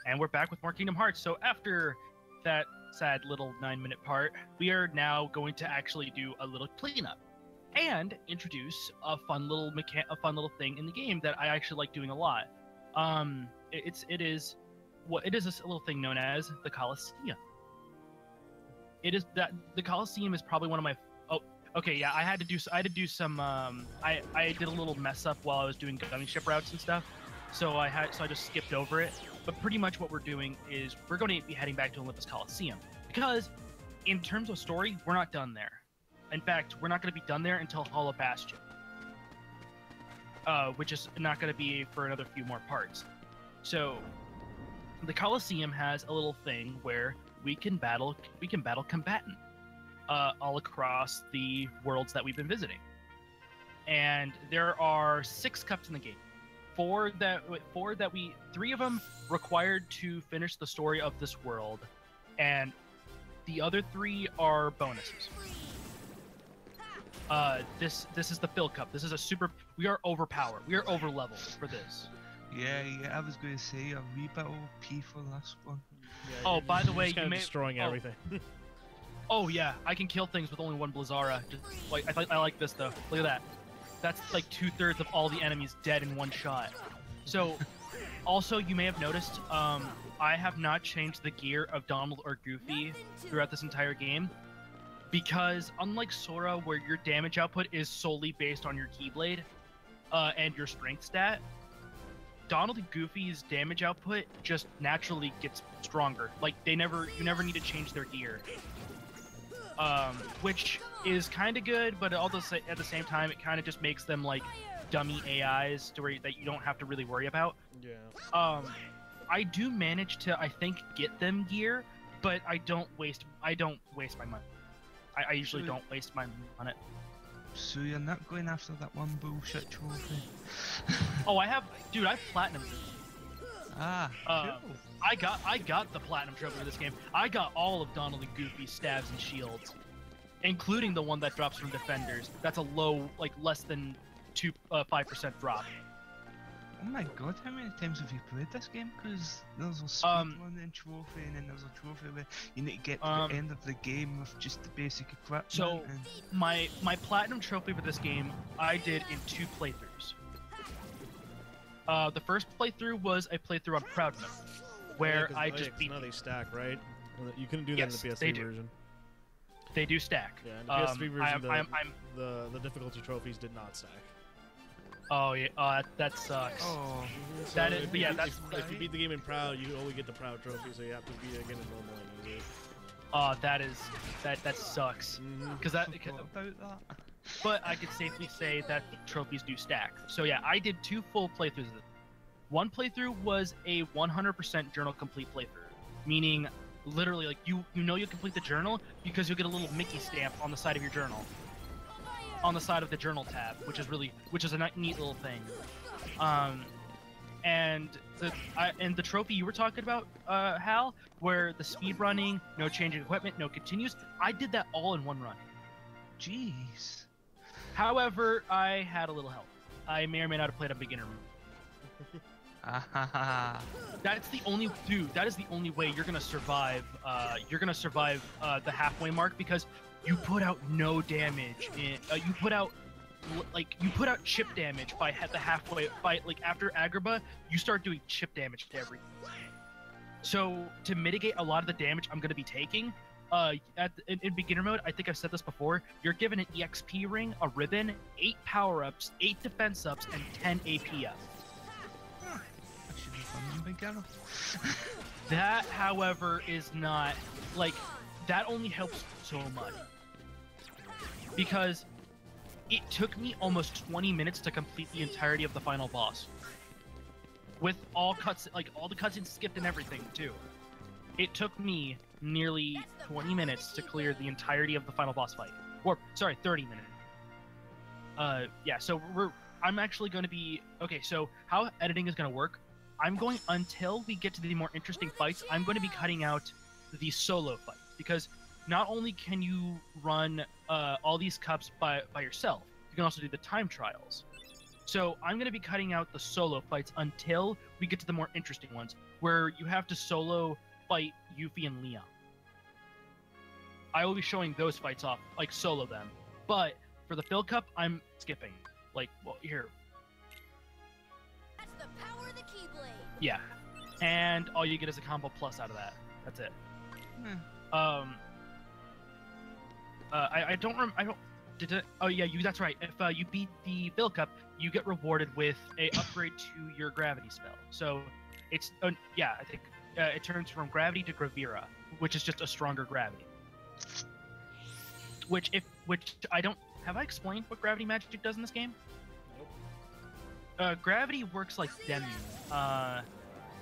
And we're back with more Kingdom Hearts. So after that sad little 9-minute part, we are now going to actually do a little cleanup and introduce a fun little thing in the game that I actually like doing a lot. It is a little thing known as the Coliseum. The Coliseum is probably one of my I had to do some I did a little mess up while I was doing gummy ship routes and stuff. So I just skipped over it. But pretty much what we're doing is we're going to be heading back to Olympus Coliseum because in terms of story, we're not done there. In fact, we're not going to be done there until Hollow Bastion, which is not going to be for another few more parts. So the Coliseum has a little thing where we can battle combatant all across the worlds that we've been visiting. And there are 6 cups in the game. 3 of them required to finish the story of this world, and the other 3 are bonuses. This is the Fill Cup. This is a super. We are overpowered. We are over leveled for this. Yeah, I was going to say a wee bit OP for this one. Yeah, by the way, you may destroying everything. Oh yeah, I can kill things with only 1 Blizzara. I like this though. Look at that. That's like 2/3 of all the enemies dead in 1 shot. So, also you may have noticed, I have not changed the gear of Donald or Goofy throughout this entire game, because unlike Sora, where your damage output is solely based on your Keyblade, and your strength stat, Donald and Goofy's damage output just naturally gets stronger. Like you never need to change their gear. Which is kind of good, but also at the same time, it kind of just makes them like dummy AIs that you don't have to really worry about. Yeah. I do manage to, I think, get them gear, but I don't waste my money. I usually don't waste my money on it. So you're not going after that one bullshit trophy? Oh, I have platinum. Ah, cool. I got the platinum trophy for this game. I got all of Donald and Goofy's stabs and shields, including the one that drops from defenders. That's a low, like less than 5% drop. Oh my god, how many times have you played this game? Because there's a speedrunning trophy, and then there's a trophy where you need to get to the end of the game with just the basic equipment. So, my platinum trophy for this game, I did in 2 playthroughs. The first playthrough was a playthrough on Proud Mode, where I just beat. Now they stack, right? You couldn't do that in the PS3 version. They do stack. Yeah, in the PS3 version, the difficulty trophies did not stack. Oh yeah, that sucks. Oh, so that is, if you beat the game in Proud, you only get the Proud trophy, so you have to beat it again in normal and use it. That sucks. Because about that. But I could safely say that trophies do stack. So yeah, I did 2 full playthroughs of it. One playthrough was a 100% journal complete playthrough, meaning literally like you complete the journal because you'll get a little Mickey stamp on the side of your journal. On the side of the journal tab, which is a neat little thing. And the trophy you were talking about, Hal, where the speed running, no changing equipment, no continues, I did that all in 1 run. Jeez. However, I had a little help. I may or may not have played a beginner mode. That's the only that is the only way you're gonna survive. The halfway mark, because you put out no damage. You put out chip damage by the halfway. After Agrabah, you start doing chip damage to everything. So to mitigate a lot of the damage I'm gonna be taking, in beginner mode, I think I've said this before, you're given an EXP ring, a ribbon, 8 power-ups, 8 defense ups, and 10 AP up. That, however, is not that only helps so much, because it took me almost 20 minutes to complete the entirety of the final boss, with all the cutscenes skipped and everything too. It took me nearly 20 minutes to clear the entirety of the final boss fight. Or, sorry, 30 minutes. Yeah, so I'm actually going to be... Okay, so how editing is going to work, until we get to the more interesting fights, I'm going to be cutting out the solo fight. Because not only can you run all these cups by yourself, you can also do the time trials. So I'm going to be cutting out the solo fights until we get to the more interesting ones, where you have to solo fight Yuffie and Leon. I will be showing those fights off, like solo them. But for the Phil Cup, I'm skipping. Like, well, here. That's the power of the Keyblade. Yeah. And all you get is a combo plus out of that. That's it. I don't did it? Oh yeah, that's right. If you beat the Phil Cup, you get rewarded with a upgrade to your gravity spell. So it's yeah, I think it turns from gravity to Gravira, which is just a stronger gravity. Which I don't have I explained what gravity magic does in this game? Nope. Gravity works like Demu,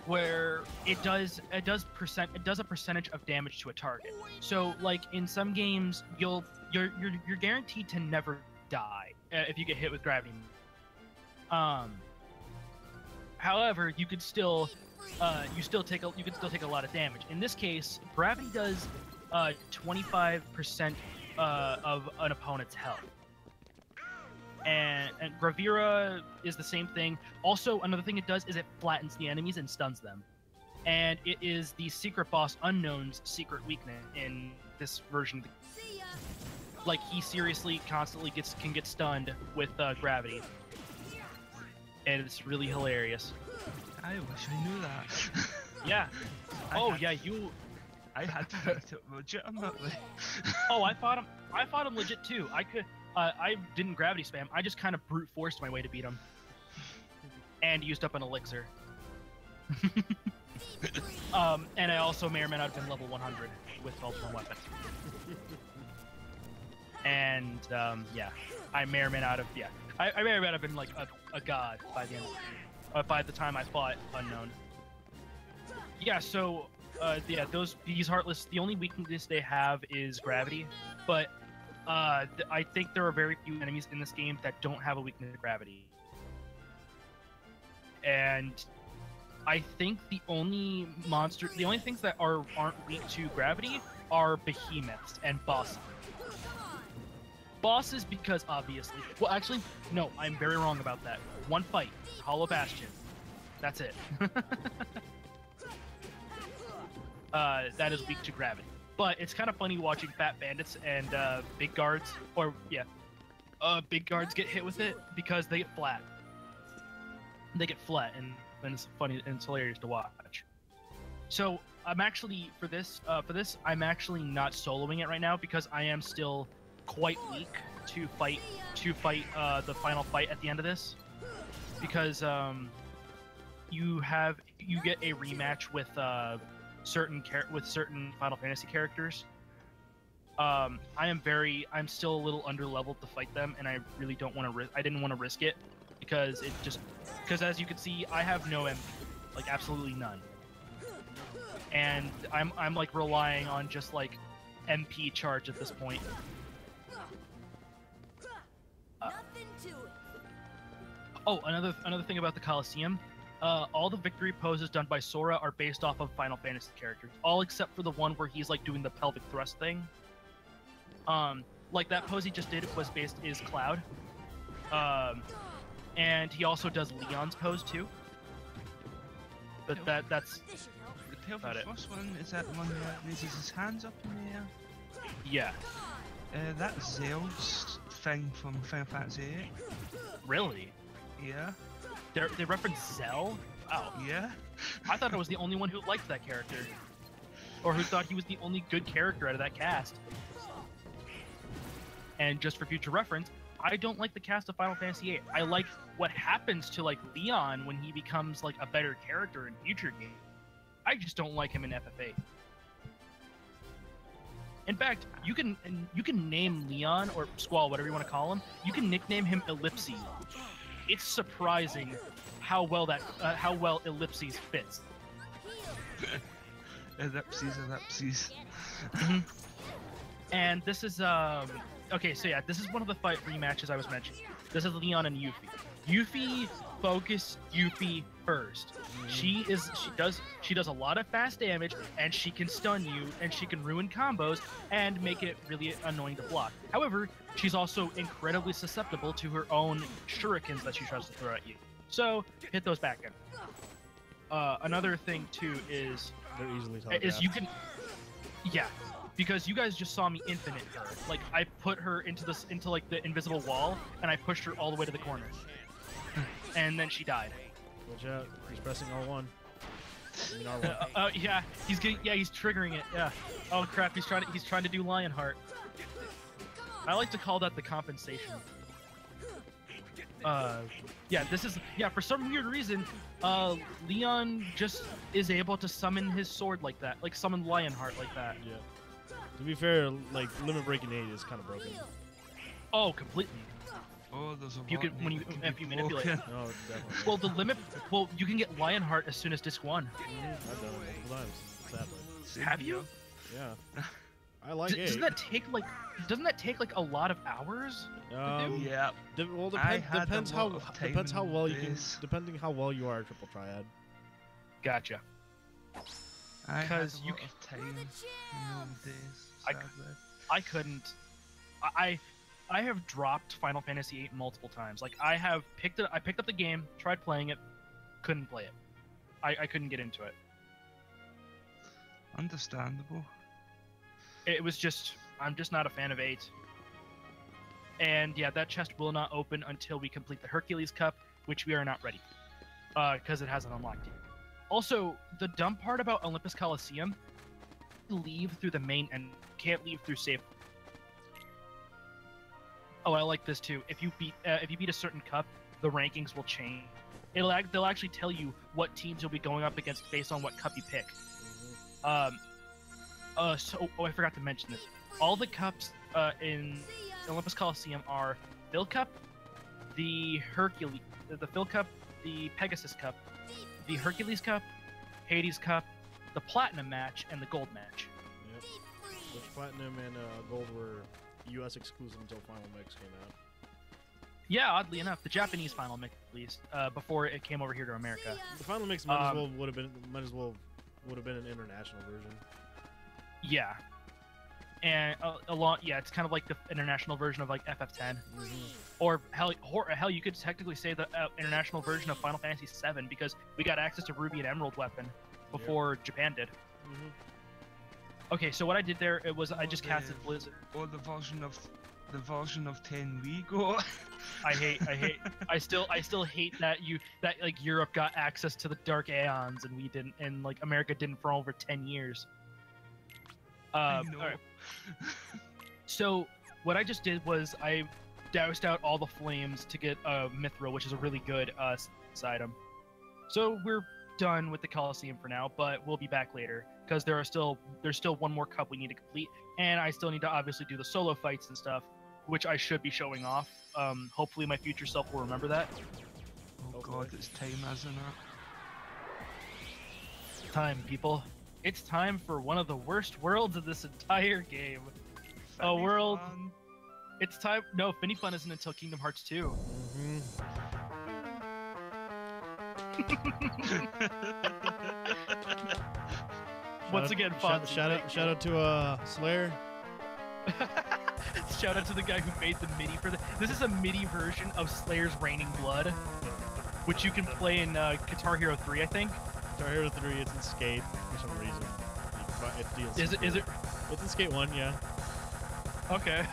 where it does a percentage of damage to a target. So like in some games, you're guaranteed to never die if you get hit with gravity. However, you could still take a lot of damage. In this case, gravity does 25% of an opponent's health. And Gravira is the same thing. Also, another thing it does is it flattens the enemies and stuns them. And it is the secret boss Unknown's secret weakness in this version. Like, he seriously constantly can get stunned with gravity. And it's really hilarious. I wish I knew that. Yeah. I had to beat it legitimately. Oh, I fought him legit too. I didn't gravity spam. I just kind of brute forced my way to beat him. And used up an elixir. And I also may or may not have been level 100 with multiple weapons. And yeah, I may or may not have. Yeah, I may or may not have been like a god by the end. By the time I fought Unknown. Yeah. So yeah, these Heartless. The only weakness they have is gravity, but I think there are very few enemies in this game that don't have a weakness to gravity. And I think the only things that aren't weak to gravity are behemoths and bosses. Bosses, because obviously. Well, actually, no, I'm very wrong about that. One fight, Hollow Bastion. That's it. That is weak to gravity. But it's kind of funny watching Fat Bandits and Big Guards, Big Guards get hit with it because they get flat. They get flat, and it's funny and it's hilarious to watch. So I'm actually for this I'm actually not soloing it right now because I am still quite weak to fight the final fight at the end of this, because you get a rematch with certain Final Fantasy characters. I'm still a little underleveled to fight them, and I really don't want to. I didn't want to risk it because as you can see, I have no MP, like absolutely none, and I'm like relying on just like MP charge at this point. Oh, another thing about the Coliseum. All the victory poses done by Sora are based off of Final Fantasy characters, all except for the one where he's like doing the pelvic thrust thing. Like that pose he just did is Cloud. And he also does Leon's pose too. But that's the pelvic thrust one, is that the one that raises his hands up in the air? Yeah. That's Zell's thing from Final Fantasy VIII. Really? Yeah. They reference Zell? Wow. Yeah. I thought I was the only one who liked that character. Or who thought he was the only good character out of that cast. And just for future reference, I don't like the cast of Final Fantasy VIII. I like what happens to like Leon when he becomes like a better character in future games. I just don't like him in FF8. In fact, you can name Leon or Squall, whatever you want to call him. You can nickname him Ellipses. It's surprising how well Ellipses fits. Ellipses. And this is okay. So yeah, this is one of the fight rematches I was mentioning. This is Leon and Yuffie. Yuffie, focus Yuffie first. She does a lot of fast damage, and she can stun you, and she can ruin combos and make it really annoying to block. However, she's also incredibly susceptible to her own shurikens that she tries to throw at you. So hit those back in. Another thing too is they're easily telegraphed. Yeah, because you guys just saw me infinite her. Like I put her into like the invisible wall, and I pushed her all the way to the corner, and then she died. Watch out! He's pressing R1. I mean R1. Yeah, he's triggering it. Yeah. Oh crap! He's trying to do Lionheart. I like to call that the compensation. Yeah, for some weird reason, Leon just is able to summon his sword like that, like summon Lionheart like that. Yeah. To be fair, like limit breaking 8 is kind of broken. Oh, completely. Oh, there's a if you manipulate it. No, definitely. Well, you can get Lionheart as soon as disc 1. I've done it multiple times, sadly. Have you? Yeah. I like it. Doesn't that take like a lot of hours? Yeah. Well, depends how well you can. Depending how well you are at triple triad. Gotcha. Because you can time in those days. I couldn't. I have dropped Final Fantasy VIII multiple times. Like I picked up the game, tried playing it, couldn't play it. I couldn't get into it. Understandable. It was just, I'm just not a fan of 8. And yeah, that chest will not open until we complete the Hercules Cup, which we are not ready, because it hasn't unlocked yet. Also, the dumb part about Olympus Coliseum, leave through the main and can't leave through save. Oh, I like this too. If you beat a certain cup, the rankings will change. They'll actually tell you what teams you'll be going up against based on what cup you pick. I forgot to mention this. All the cups in Olympus Coliseum are Phil Cup, the Phil Cup, the Pegasus Cup, the Hercules Cup, Hades Cup, the Platinum match, and the Gold match. Yep. Which Platinum and Gold were U.S. exclusive until Final Mix came out. Yeah, oddly enough, the Japanese Final Mix at least, before it came over here to America. The Final Mix might as well would have been an international version. Yeah, and it's kind of like the international version of like FF10, or hell, you could technically say the international version of Final Fantasy VII because we got access to Ruby and Emerald weapon before Japan did. Okay, so what I did there, I just casted Blizzard. Or the version of 10 we go. I still hate that like Europe got access to the Dark Aeons and we didn't, and like America didn't for over 10 years. I know. All right. So what I just did was I doused out all the flames to get Mithril, which is a really good item. So we're done with the Coliseum for now, but we'll be back later because there's still one more cup we need to complete, and I still need to obviously do the solo fights and stuff, which I should be showing off. Hopefully my future self will remember that. Oh god, it's time, isn't it? Time, people. It's time for one of the worst worlds of this entire game. A world. Fun. It's time. No, Finny Fun isn't until Kingdom Hearts 2. Once again, Fonzie. Shout out to Slayer. Shout out to the guy who made the MIDI for this is a MIDI version of Slayer's Raining Blood, which you can play in Guitar Hero 3, I think. Guitar Hero 3, it's in Skate for some reason. Is it? It's in Skate 1, yeah. Okay.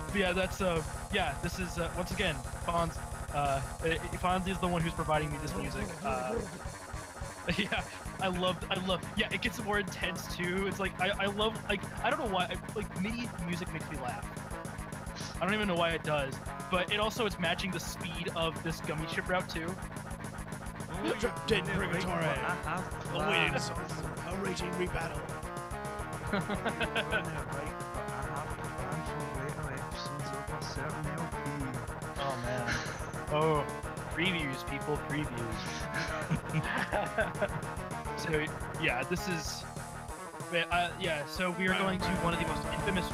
But yeah, that's this is once again Fonzie is the one who's providing me this music. Yeah, I love. Yeah, it gets more intense too. It's like I love, like, I don't know why, like MIDI music makes me laugh. I don't even know why it does, but it also is matching the speed of this gummy ship route too. Dead Purgatory. Awaiting awaiting rebattle. Oh man. Oh, previews, people, previews. So yeah, this is. So we are going to one of the most infamous.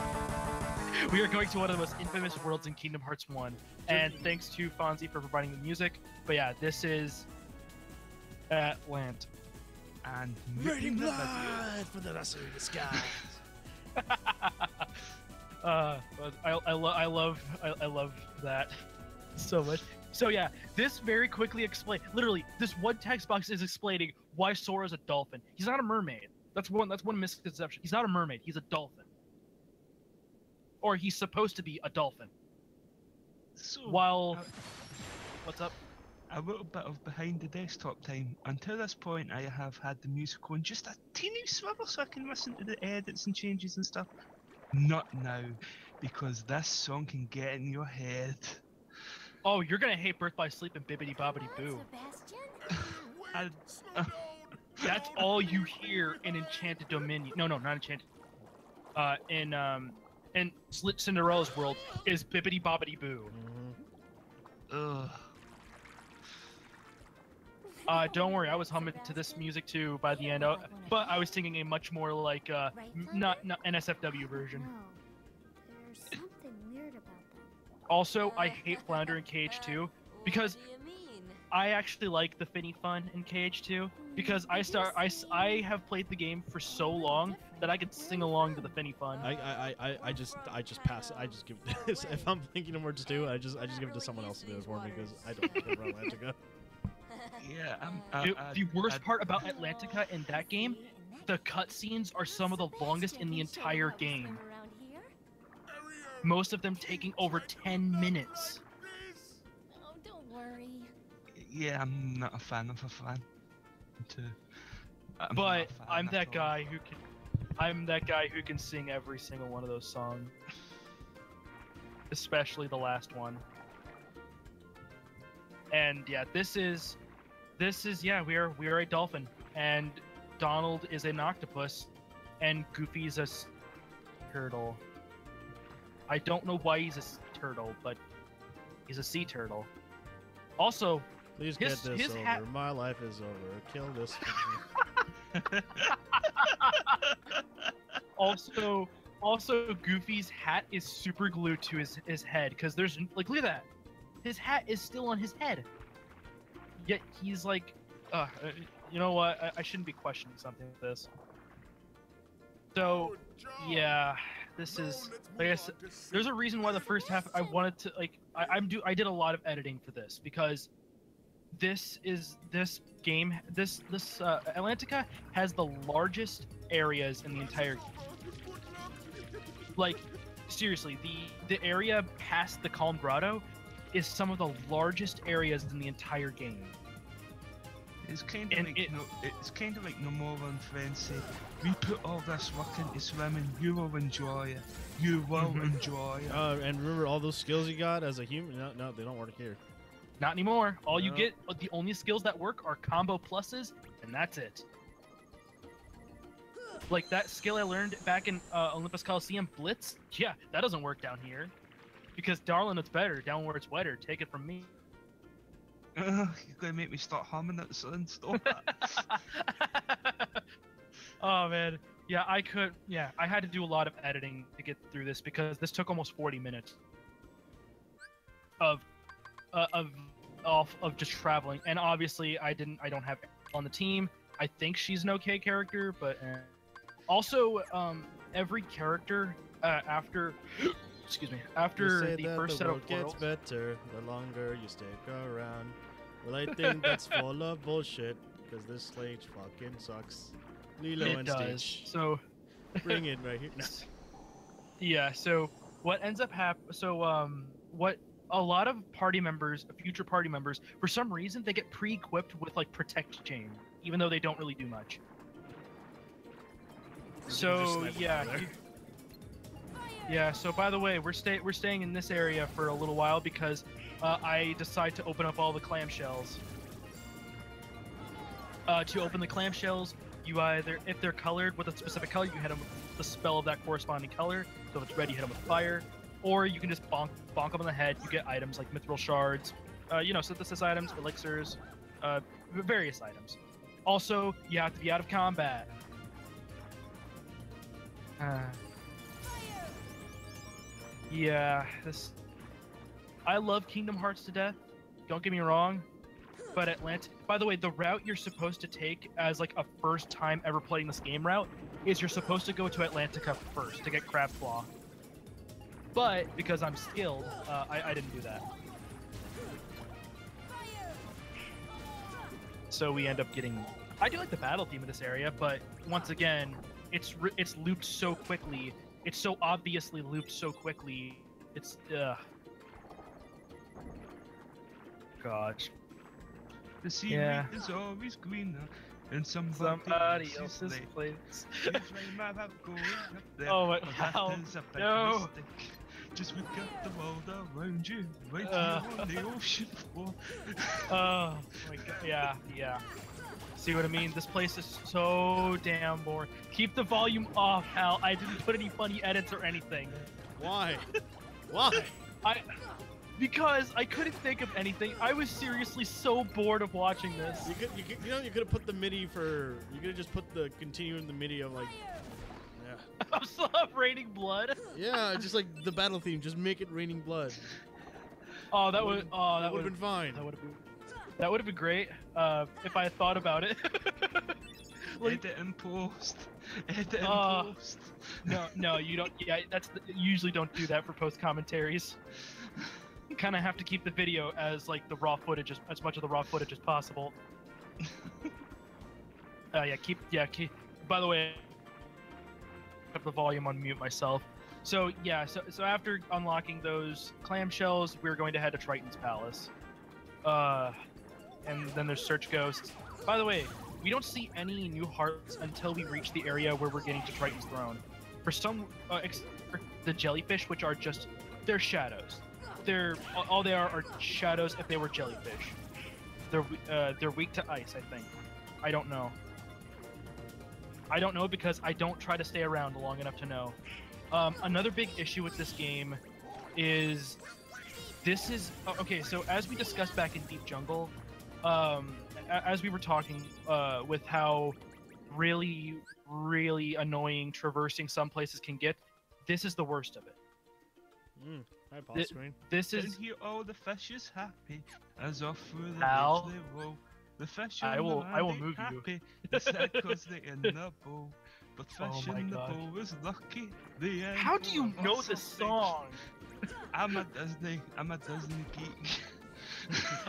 We are going to one of the most infamous worlds in Kingdom Hearts 1. And thanks to Fonzie for providing the music. But yeah, this is Atlantica. And Raining blood for the lesser disguise. I love that so much. So yeah, this very quickly literally this one text box is explaining why Sora's a dolphin. He's not a mermaid. That's one misconception. He's not a mermaid. He's a dolphin. Or he's supposed to be a dolphin. So, What's up? A little bit of behind the desktop time. Until this point, I have had the music on just a teeny swivel so I can listen to the edits and changes and stuff. Not now, because this song can get in your head. Oh, you're gonna hate Birth by Sleep and Bibbidi Bobbidi Boo. That's all you hear in Enchanted Dominion. No, not Enchanted. In Cinderella's world is Bibbidi Bobbidi Boo. Ugh. Don't worry, I was humming to this music too by the end, but I was singing a much more like not NSFW version. There's something weird about them. Also, I hate Flounder in KH2 because I actually like the Finny Fun in KH2 because I have played the game for so long that I could sing along to the Finny Fun. I just pass. I just give this. If I'm thinking of words too, I just give it to someone else to do it for me because I don't care about Atlantica. Yeah, the worst part about Atlantica in that game, the cutscenes are some of the longest in the entire game. Most of them taking over 10 minutes. Oh, don't worry. Yeah, I'm not a fan of a fan. But I'm that guy who can sing every single one of those songs. Especially the last one. And yeah, this is yeah, we are a dolphin, and Donald is an octopus, and Goofy's a turtle. I don't know why he's a turtle, but he's a sea turtle. Also, please get this over. My life is over. Kill this. Also, Goofy's hat is super glued to his head because there's like, look at that, his hat is still on his head. Yet he's like, you know what? I shouldn't be questioning something like this. So, yeah, this is, like I said, there's a reason why the first half I wanted to I did a lot of editing for this because this game Atlantica has the largest areas in the entire game. Like, seriously, the area past the Calm Grotto is some of the largest areas in the entire game. It's kind of like No More Than Friends said, we put all this work into swimming, you will enjoy it. You will enjoy it. And remember all those skills you got as a human? No, they don't work here. Not anymore. All you get, the only skills that work are combo pluses, and that's it. Like that skill I learned back in Olympus Coliseum, Blitz, yeah, that doesn't work down here. Because darling, it's better, down where it's wetter, take it from me. You're gonna make me start humming it, son. Stop it. Oh man, yeah, I had to do a lot of editing to get through this because this took almost 40 minutes of just traveling, and obviously I don't have on the team. I think she's an okay character, but also every character after excuse me, after the first set of worlds, gets better the longer you stick around. Well, I think that's full of bullshit because this stage fucking sucks. Lilo and Stitch. So bring it right here. Yeah. So what ends up what a lot of party members, future party members, for some reason they get pre-equipped with like Protect Chain, even though they don't really do much. So yeah. Yeah, so by the way, we're staying in this area for a little while because I decide to open up all the clamshells. To open the clamshells, you either, if they're colored with a specific color, you hit them with the spell of that corresponding color. So if it's red, you hit them with fire. Or you can just bonk them on the head. You get items like mithril shards, synthesis items, elixirs, various items. Also, you have to be out of combat. Yeah, this. I love Kingdom Hearts to death. Don't get me wrong, but Atlantica. By the way, the route you're supposed to take as like a first time ever playing this game route is you're supposed to go to Atlantica first to get Crab Claw. But because I'm skilled, I didn't do that. So we end up getting. I do like the battle theme of this area, but once again, it's looped so quickly. It's so obviously looped so quickly. It's gosh. The scenery is always greener in Somebody else's place. Oh my god! No. Just look at the world around you, right here on the ocean floor. Oh my god! Yeah. See what I mean? This place is so damn boring. Keep the volume off, Hal. I didn't put any funny edits or anything. Why? Why? Because I couldn't think of anything. I was seriously so bored of watching this. You could have put the MIDI for. You could have just put the continuing the MIDI of like. Yeah. I'm still raining blood. Yeah, just like the battle theme. Just make it raining blood. Oh, that would. Oh, that would have been fine. That would have been great if I had thought about it. Like, edit and post. Edit and post. No, you don't. Yeah, you usually don't do that for post commentaries. You kind of have to keep the video as like the raw footage, as much of the raw footage as possible. Keep. By the way, I have the volume on mute myself. So yeah, so after unlocking those clamshells, we're going to head to Triton's Palace. And then there's Search Ghosts. By the way, we don't see any new hearts until we reach the area where we're getting to Triton's Throne. For some, the jellyfish, which are just, they're shadows. All they are shadows if they were jellyfish. They're weak to ice, I think. I don't know. I don't know because I don't try to stay around long enough to know. Another big issue with this game is this is okay. So as we discussed back in Deep Jungle, as we were talking with how really annoying traversing some places can get, this is the worst of it. Hi, pause screen. This is. And here all the fishes happy as off through the Al, waves they roll. The fish I in will the land move ain't you. happy. It's sad 'cause they in the bowl. But fish Oh my in the God. bowl is lucky. They ain't How do you full of know lots this of song? things. I'm a Disney geek.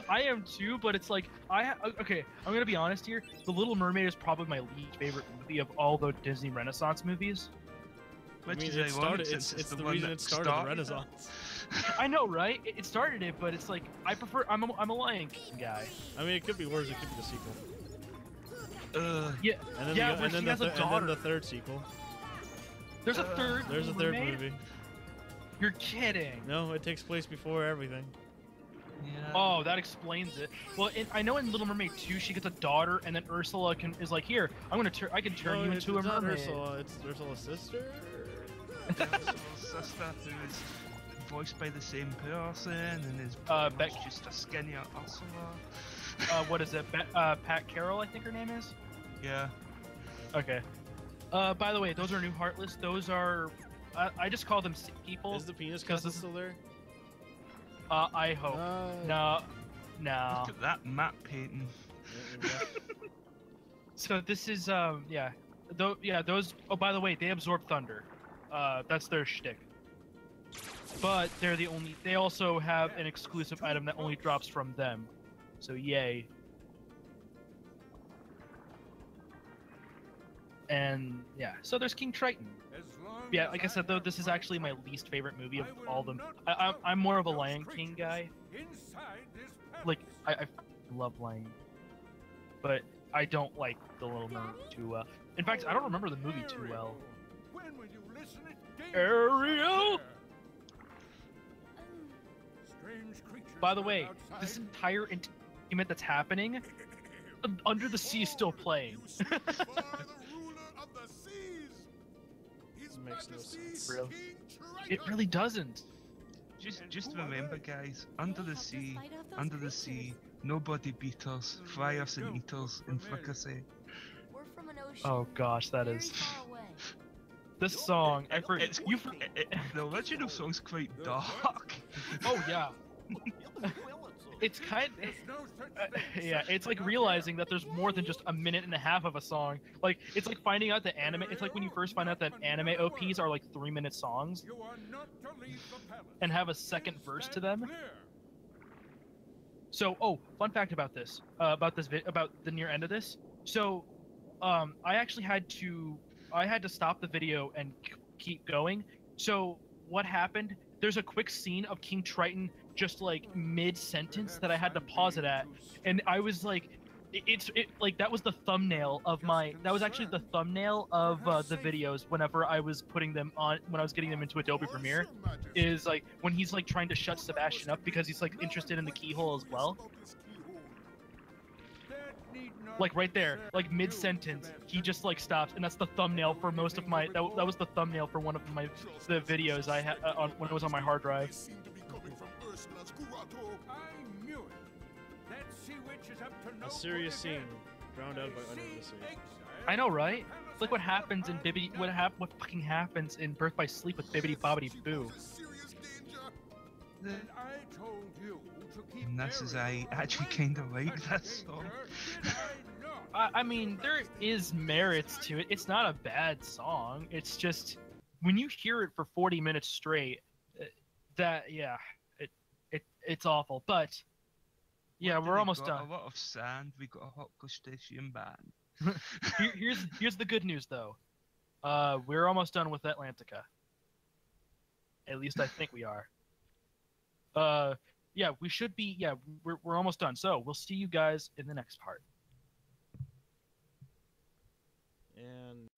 I am too, but it's like okay. I'm gonna be honest here. The Little Mermaid is probably my least favorite movie of all the Disney Renaissance movies. Which I mean, is it started. ironic since It's the the one reason that it started the started Renaissance. I know, right? It started it, but it's like I prefer. I'm a Lion King guy. I mean, it could be worse. It could be the sequel. Yeah, And then yeah, the, where and she then has the, a and then daughter. the third sequel. There's a third. There's a Little third Mermaid? movie. You're kidding. No, it takes place before everything. Yeah. Oh, that explains it. Well, I know in Little Mermaid 2 she gets a daughter, and then Ursula is like, "Here, I can turn No, you it's into a not mermaid." Ursula. It's Ursula's sister. Sister who is voiced by the same person and is Beck- just a skinnier Ursula. What is it? Pat Carroll, I think her name is. Yeah. Okay. By the way, those are new Heartless. Those are, I just call them sick people. Is the penis 'cause cousin still there? I hope. No. Look at that map painting. So this is yeah. Those. Oh, by the way, they absorb thunder. That's their shtick. But they're the only. They also have an exclusive item that only drops from them. So yay. And yeah, so there's King Triton. Yeah, like I said though, this is actually my least favorite movie of all of them. I'm more of a Lion King guy. Like I love Lion, but I don't like the Little Mermaid too well. In fact, I don't remember the movie too well. Ariel. By the way, this entire entertainment that's happening, Under the Sea is still playing. Makes no sense. Really? It really doesn't. Just remember, guys, under the sea, nobody beat us, fry us and eat us in fricassee. We're from an ocean Oh gosh, that very is. far away. This song, The original song's quite dark. Oh yeah. It's kind yeah, it's like realizing that there's more than just a minute and a half of a song. Like, it's like finding out that anime, it's like when you first find out that anime OPs are like 3-minute songs and have a second verse to them. So, oh, fun fact about this, about the near end of this. So, I actually had to stop the video and keep going. So, what happened? There's a quick scene of King Triton just like mid-sentence that I had to pause it at, and I was like, like that was the thumbnail of that was actually the thumbnail of the videos whenever I was putting them on, when I was getting them into Adobe Premiere, is like when he's like trying to shut Sebastian up because he's like interested in the keyhole as well. Like right there, like mid-sentence, he just like stops, and that's the thumbnail for most of my. That was the thumbnail for one of the videos I had when it was on my hard drive. A serious scene drowned out by Under the Sea. I know, right? It's like what happens in Bibbidi. What fucking happens in Birth by Sleep with Bibbidi Bobbidi Boo. And this is, I actually kind of like this song. I mean, there is merits to it. It's not a bad song. It's just when you hear it for 40 minutes straight, it's awful. But yeah, we're almost done. A lot of sand. We got a hot crustacean band. Here's the good news though. We're almost done with Atlantica. At least I think we are. Yeah, we should be. Yeah, we're almost done. So we'll see you guys in the next part. And